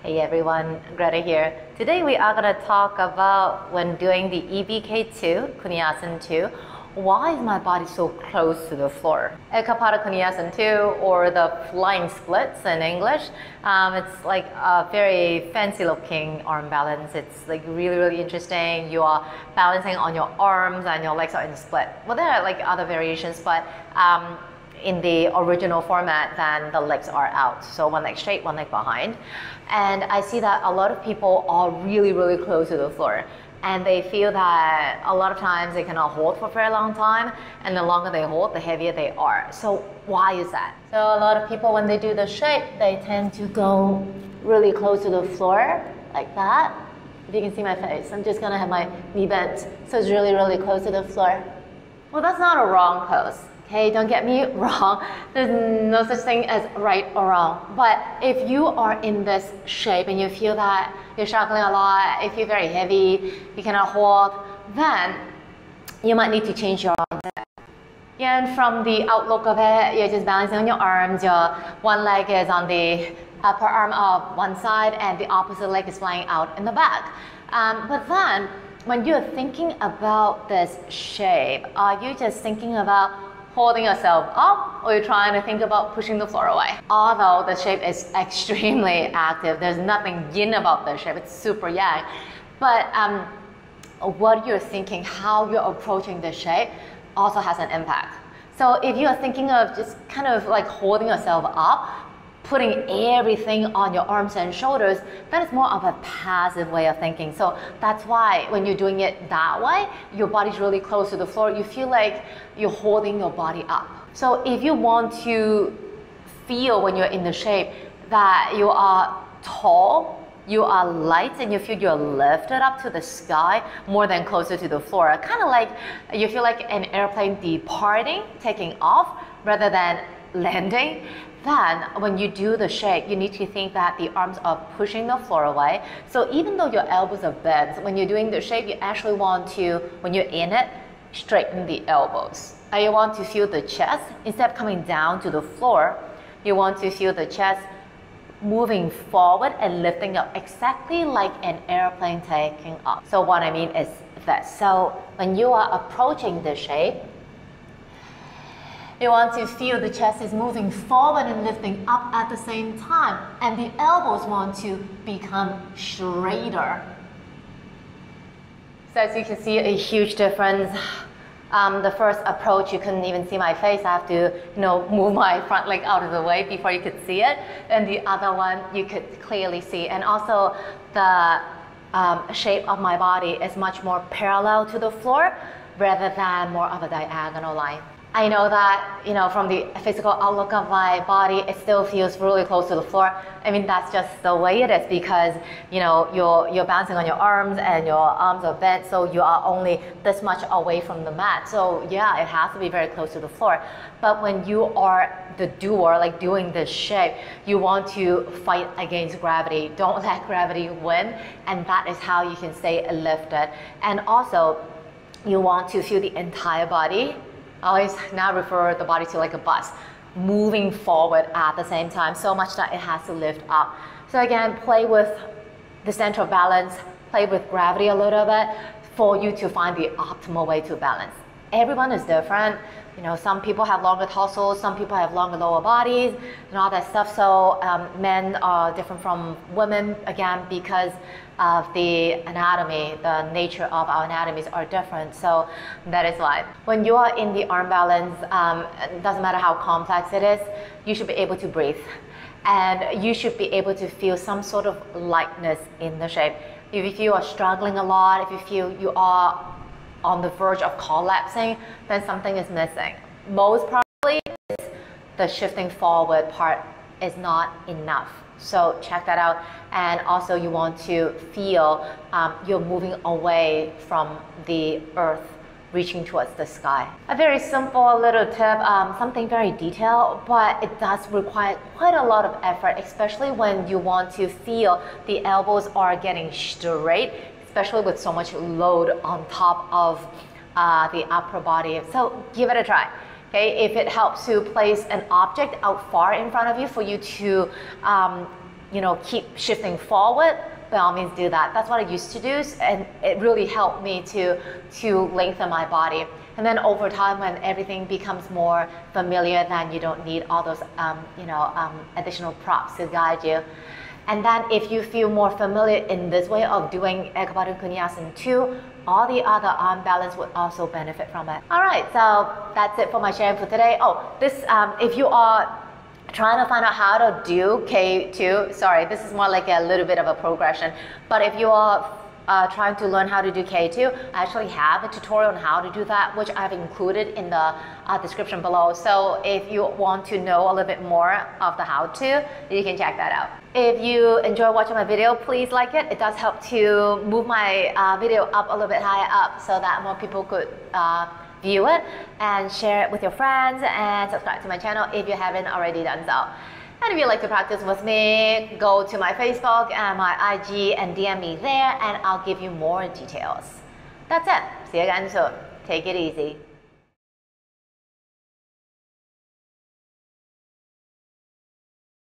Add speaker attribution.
Speaker 1: Hey everyone, Greta here. Today we are going to talk about when doing the EPK2, Kunyasan 2, why is my body so close to the floor? Ekapada Kunyasan 2, or the flying splits in English, it's like a very fancy looking arm balance. It's like really interesting. You are balancing on your arms and your legs are in split. Well, there are like other variations, but in the original format, then the legs are out. So one leg straight, one leg behind. And I see that a lot of people are really close to the floor. And they feel that a lot of times they cannot hold for a very long time. And the longer they hold, the heavier they are. So why is that? So a lot of people, when they do the shape, they tend to go really close to the floor, like that. If you can see my face, I'm just gonna have my knee bent. So it's really close to the floor. Well, that's not a wrong pose. Okay, don't get me wrong, there's no such thing as right or wrong. But if you are in this shape and you feel that you're struggling a lot, you feel very heavy, you cannot hold, then you might need to change your arms. And from the outlook of it, you're just balancing on your arms, your one leg is on the upper arm of one side and the opposite leg is flying out in the back. But then, when you're thinking about this shape, are you just thinking about holding yourself up, or you're trying to think about pushing the floor away? Although the shape is extremely active, there's nothing yin about the shape, it's super yang. But what you're thinking, how you're approaching the shape also has an impact. So if you're thinking of just kind of like holding yourself up, putting everything on your arms and shoulders, that is more of a passive way of thinking. So that's why when you're doing it that way, your body's really close to the floor. You feel like you're holding your body up. So if you want to feel when you're in the shape that you are tall, you are light, and you feel you're lifted up to the sky more than closer to the floor, kind of like you feel like an airplane departing, taking off, rather than landing, then when you do the shape, you need to think that the arms are pushing the floor away. So even though your elbows are bent, when you're doing the shape, you actually want to, when you're in it, straighten the elbows. And you want to feel the chest, instead of coming down to the floor, you want to feel the chest moving forward and lifting up exactly like an airplane taking off. So what I mean is this. So when you are approaching the shape, you want to feel the chest is moving forward and lifting up at the same time, and the elbows want to become straighter. So as you can see, a huge difference. The first approach, you couldn't even see my face. I have to, move my front leg out of the way before you could see it. And the other one, you could clearly see. And also, the shape of my body is much more parallel to the floor rather than more of a diagonal line. I know that, from the physical outlook of my body, it still feels really close to the floor. I mean, that's just the way it is because, you're bouncing on your arms and your arms are bent, so you are only this much away from the mat. So yeah, it has to be very close to the floor. But when you are the doer, like doing this shape, you want to fight against gravity. Don't let gravity win, and that is how you can stay lifted. And also, you want to feel the entire body. I always now refer the body to like a bus, moving forward at the same time, so much that it has to lift up. So again, play with the center of balance, play with gravity a little bit for you to find the optimal way to balance. Everyone is different. Some people have longer torsos, some people have longer lower bodies, and all that stuff. So men are different from women, again, because of the anatomy, the nature of our anatomies are different. So that is why. When you are in the arm balance, it doesn't matter how complex it is, you should be able to breathe. And you should be able to feel some sort of lightness in the shape. If you are struggling a lot, if you feel you are on the verge of collapsing, then something is missing. Most probably, the shifting forward part is not enough. So check that out. And also you want to feel you're moving away from the earth, reaching towards the sky. A very simple little tip, something very detailed, but it does require quite a lot of effort, especially when you want to feel the elbows are getting straight, especially with so much load on top of the upper body. So give it a try. Okay, if it helps to place an object out far in front of you for you to keep shifting forward, by all means do that. That's what I used to do, and it really helped me to lengthen my body. And then over time, when everything becomes more familiar, then you don't need all those additional props to guide you. And then if you feel more familiar in this way of doing Ekapada Kunyasana 2, all the other arm balance would also benefit from it. All right, so that's it for my sharing for today. Oh, this if you are trying to find out how to do K2, sorry, this is more like a little bit of a progression, but if you are trying to learn how to do K2, I actually have a tutorial on how to do that, which I've included in the description below. So if you want to know a little bit more of the how-to, you can check that out. If you enjoy watching my video, please like it. It does help to move my video up a little bit higher up so that more people could view it, and share it with your friends, and subscribe to my channel if you haven't already done so. And if you'd like to practice with me, go to my Facebook and my IG and DM me there, and I'll give you more details. That's it. See you again soon. Take it easy.